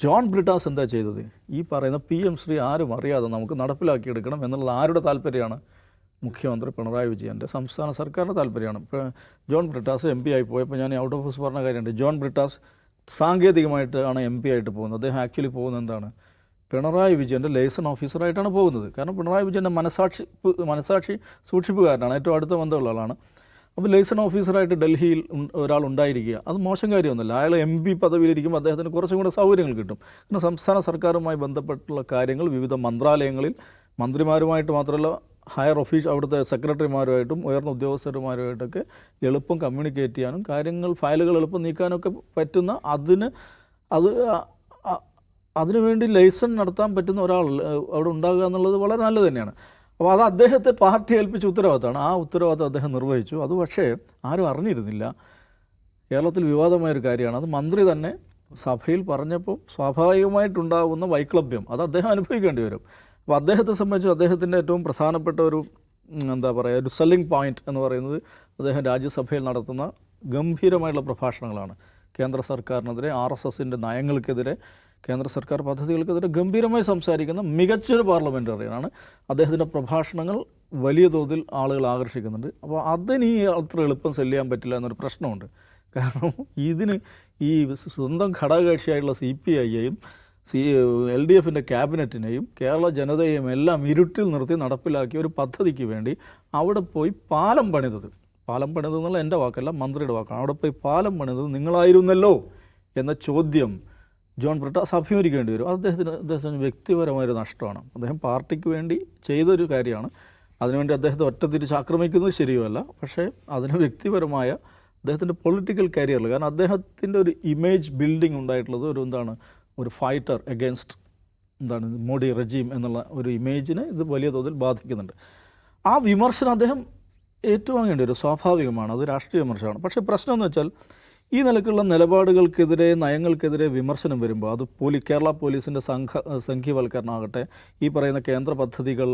ജോൺ ബ്രിട്ടാസ് എന്താ ചെയ്തത്? ഈ പറയുന്ന PM ശ്രീ ആരും അറിയാതെ നമുക്ക് നടപ്പിലാക്കിയെടുക്കണം എന്നുള്ളത് ആരുടെ താല്പര്യമാണ്? മുഖ്യമന്ത്രി പിണറായി വിജയൻ്റെ സംസ്ഥാന സർക്കാരിൻ്റെ താല്പര്യമാണ്. ഇപ്പോൾ ജോൺ ബ്രിട്ടാസ് MP ആയി പോയപ്പോൾ ഞാൻ ഔട്ട് ഓഫ് ഹൗസ് പറഞ്ഞ കാര്യമുണ്ട്. ജോൺ ബ്രിട്ടാസ് സാങ്കേതികമായിട്ടാണ് MP ആയിട്ട് പോകുന്നത്. അദ്ദേഹം ആക്ച്വലി പോകുന്നത് എന്താണ്? പിണറായി വിജയൻ്റെ ലൈസൺ ഓഫീസറായിട്ടാണ് പോകുന്നത്. കാരണം പിണറായി വിജയൻ്റെ മനസാക്ഷി സൂക്ഷിപ്പുകാരനാണ്, ഏറ്റവും അടുത്ത ബന്ധമുള്ള ആളാണ്. അപ്പോൾ ലൈസൺ ഓഫീസറായിട്ട് ഡൽഹിയിൽ ഒരാൾ ഉണ്ടായിരിക്കുക അത് മോശം കാര്യമൊന്നുമില്ല. അയാൾ MP പദവിയിലിരിക്കുമ്പോൾ അദ്ദേഹത്തിന് കുറച്ചും കൂടെ സൗകര്യങ്ങൾ കിട്ടും. കാരണം സംസ്ഥാന സർക്കാരുമായി ബന്ധപ്പെട്ടുള്ള കാര്യങ്ങൾ വിവിധ മന്ത്രാലയങ്ങളിൽ മന്ത്രിമാരുമായിട്ട് മാത്രമല്ല ഹയർ അവിടുത്തെ സെക്രട്ടറിമാരുമായിട്ടും ഉയർന്ന ഉദ്യോഗസ്ഥരുമാരുമായിട്ടൊക്കെ എളുപ്പം കമ്മ്യൂണിക്കേറ്റ് ചെയ്യാനും ഫയലുകൾ എളുപ്പം നീക്കാനൊക്കെ പറ്റുന്ന അതിനുവേണ്ടി ലൈസൺ നടത്താൻ പറ്റുന്ന ഒരാൾ അവിടെ ഉണ്ടാകുക എന്നുള്ളത് വളരെ നല്ലത് തന്നെയാണ്. അപ്പോൾ അത് അദ്ദേഹത്തെ പാർട്ടി ഏൽപ്പിച്ച ഉത്തരവാദിത്തമാണ്. ആ ഉത്തരവാദിത്തം അദ്ദേഹം നിർവഹിച്ചു. അത് പക്ഷേ ആരും അറിഞ്ഞിരുന്നില്ല. കേരളത്തിൽ വിവാദമായൊരു കാര്യമാണ്. അത് മന്ത്രി തന്നെ സഭയിൽ പറഞ്ഞപ്പോൾ സ്വാഭാവികമായിട്ടുണ്ടാകുന്ന വൈക്ലഭ്യം അത് അദ്ദേഹം അനുഭവിക്കേണ്ടി വരും. അപ്പോൾ അദ്ദേഹത്തെ സംബന്ധിച്ച് അദ്ദേഹത്തിൻ്റെ ഏറ്റവും പ്രധാനപ്പെട്ട ഒരു ഒരു സെല്ലിംഗ് പോയിൻ്റ് എന്ന് പറയുന്നത് അദ്ദേഹം രാജ്യസഭയിൽ നടത്തുന്ന ഗംഭീരമായിട്ടുള്ള പ്രഭാഷണങ്ങളാണ്. കേന്ദ്ര സർക്കാരിനെതിരെ, RSSൻ്റെ നയങ്ങൾക്കെതിരെ, കേന്ദ്ര സർക്കാർ പദ്ധതികൾക്കെതിരെ ഗംഭീരമായി സംസാരിക്കുന്ന മികച്ചൊരു പാർലമെൻറ്ററിയനാണ്. അദ്ദേഹത്തിൻ്റെ പ്രഭാഷണങ്ങൾ വലിയ തോതിൽ ആളുകൾ ആകർഷിക്കുന്നുണ്ട്. അപ്പോൾ അതിന് അത്ര എളുപ്പം സെല്ല് ചെയ്യാൻ പറ്റില്ല എന്നൊരു പ്രശ്നമുണ്ട്. കാരണം ഇതിന് ഈ സ്വന്തം ഘടകകക്ഷിയായിട്ടുള്ള CPIയെയും LDFൻ്റെ ക്യാബിനറ്റിനെയും കേരള ജനതയെയും എല്ലാം ഇരുട്ടിൽ നിർത്തി നടപ്പിലാക്കിയ ഒരു പദ്ധതിക്ക് വേണ്ടി അവിടെ പോയി പാലം പണിതെന്നുള്ള എൻ്റെ വാക്കല്ല, മന്ത്രിയുടെ വാക്കാണ്. അവിടെ പോയി പാലം പണിതത് നിങ്ങളായിരുന്നല്ലോ എന്ന ചോദ്യം ജോൺ ബ്രിട്ടാസ് അഭിമുഖീകരിക്കേണ്ടി വരും. അദ്ദേഹത്തിന് വ്യക്തിപരമായൊരു നഷ്ടമാണ്. അദ്ദേഹം പാർട്ടിക്ക് വേണ്ടി ചെയ്തൊരു കാര്യമാണ്. അതിനുവേണ്ടി അദ്ദേഹത്തെ ഒറ്റത്തിരിച്ച് ആക്രമിക്കുന്നത് ശരിയുമല്ല. പക്ഷേ അതിന് വ്യക്തിപരമായ അദ്ദേഹത്തിൻ്റെ പൊളിറ്റിക്കൽ കരിയറിൽ, കാരണം അദ്ദേഹത്തിൻ്റെ ഒരു ഇമേജ് ബിൽഡിംഗ് ഉണ്ടായിട്ടുള്ളത് ഒരു ഫൈറ്റർ എഗെയിൻസ്റ്റ് മോഡി റെജീം എന്നുള്ള ഒരു ഇമേജിനെ ഇത് വലിയ തോതിൽ ബാധിക്കുന്നുണ്ട്. ആ വിമർശനം അദ്ദേഹം ഏറ്റുവാങ്ങേണ്ടി വരും, സ്വാഭാവികമാണ്. അത് രാഷ്ട്രീയ വിമർശനമാണ്. പക്ഷേ പ്രശ്നം എന്ന് വെച്ചാൽ ഈ നിലക്കുള്ള നിലപാടുകൾക്കെതിരെ, നയങ്ങൾക്കെതിരെ വിമർശനം വരുമ്പോൾ അത് കേരള പോലീസിൻ്റെ സംഘീവൽക്കരണമാകട്ടെ, ഈ പറയുന്ന കേന്ദ്ര പദ്ധതികൾ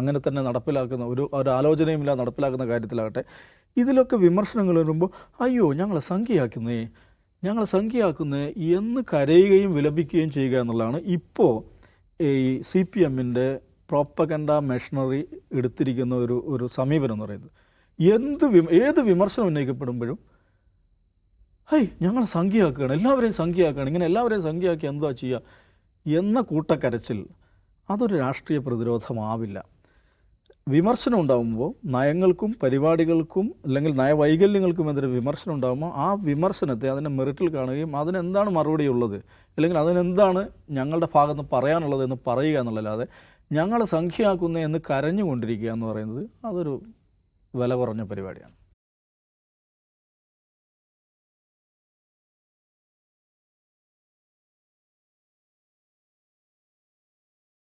അങ്ങനെ തന്നെ നടപ്പിലാക്കുന്ന ഒരു ആലോചനയുമില്ല നടപ്പിലാക്കുന്ന കാര്യത്തിലാകട്ടെ, ഇതിലൊക്കെ വിമർശനങ്ങൾ വരുമ്പോൾ അയ്യോ ഞങ്ങളെ സംഖ്യയാക്കുന്നേ എന്ന് കരയുകയും വിലപിക്കുകയും ചെയ്യുക എന്നുള്ളതാണ് ഇപ്പോൾ ഈ CPMൻ്റെ പ്രോപ്പഗൻഡ മെഷീനറി എടുത്തിരിക്കുന്ന ഒരു സമീപനം എന്ന് പറയുന്നത്. ഏത് വിമർശനം ഉന്നയിക്കപ്പെടുമ്പോഴും ഞങ്ങളെ സംഖ്യയാക്കുകയാണ്, എല്ലാവരെയും സംഖ്യയാക്കുകയാണ്, ഇങ്ങനെ എല്ലാവരെയും സംഖ്യയാക്കി എന്താ ചെയ്യുക എന്ന കൂട്ടക്കരച്ചിൽ അതൊരു രാഷ്ട്രീയ പ്രതിരോധമാവില്ല. വിമർശനം ഉണ്ടാകുമ്പോൾ നയങ്ങൾക്കും പരിപാടികൾക്കും അല്ലെങ്കിൽ നയവൈകല്യങ്ങൾക്കുമെതിരെ വിമർശനം ഉണ്ടാകുമ്പോൾ ആ വിമർശനത്തെ അതിൻ്റെ മെറിറ്റിൽ കാണുകയും അതിനെന്താണ് മറുപടി ഉള്ളത്, അല്ലെങ്കിൽ അതിനെന്താണ് ഞങ്ങളുടെ ഭാഗത്ത് പറയാനുള്ളത് എന്ന് പറയുക എന്നുള്ളതല്ലാതെ ഞങ്ങളെ സംഖ്യയാക്കുന്നേ എന്ന് കരഞ്ഞുകൊണ്ടിരിക്കുക എന്ന് പറയുന്നത് അതൊരു വില കുറഞ്ഞ പരിപാടിയാണ്.